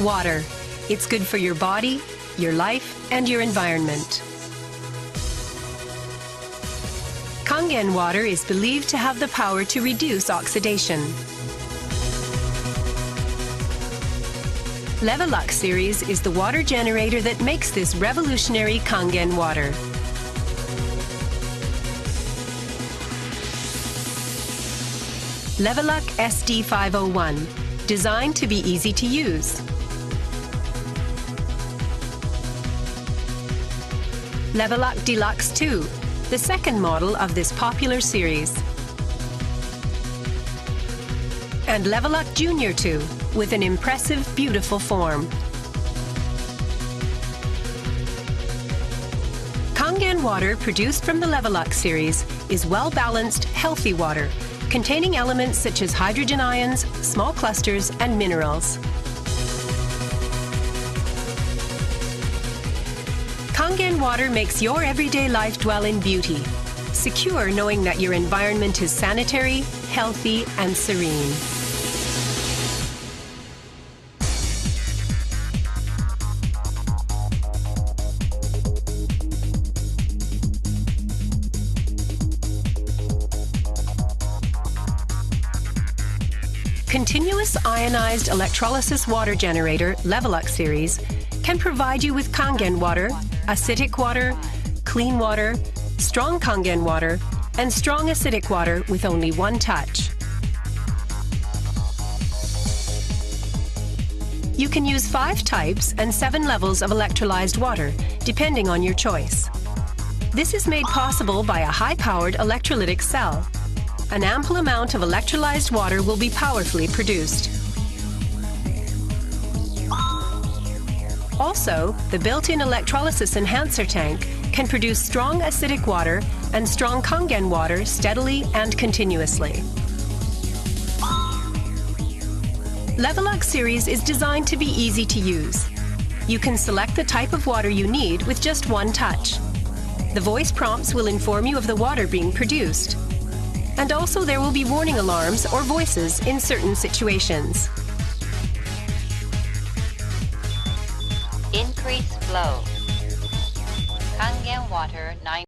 Water. It's good for your body, your life, and your environment. Kangen water is believed to have the power to reduce oxidation. Levelux series is the water generator that makes this revolutionary Kangen water. Levelux SD501, designed to be easy to use. Levelux Deluxe 2, the second model of this popular series. And Levelux Junior 2, with an impressive, beautiful form. Kangen water produced from the Levelux series is well-balanced, healthy water, containing elements such as hydrogen ions, small clusters, and minerals. Kangen water makes your everyday life dwell in beauty, secure knowing that your environment is sanitary, healthy, and serene. Continuous ionized electrolysis water generator Levelux series can provide you with Kangen water, acidic water, clean water, strong Kangen water, and strong acidic water with only one touch. You can use 5 types and 7 levels of electrolyzed water, depending on your choice. This is made possible by a high-powered electrolytic cell. An ample amount of electrolyzed water will be powerfully produced. Also, the built-in electrolysis enhancer tank can produce strong acidic water and strong Kangen water steadily and continuously. Levelux series is designed to be easy to use. You can select the type of water you need with just one touch. The voice prompts will inform you of the water being produced. And also there will be warning alarms or voices in certain situations. Increase flow. Kangen water 9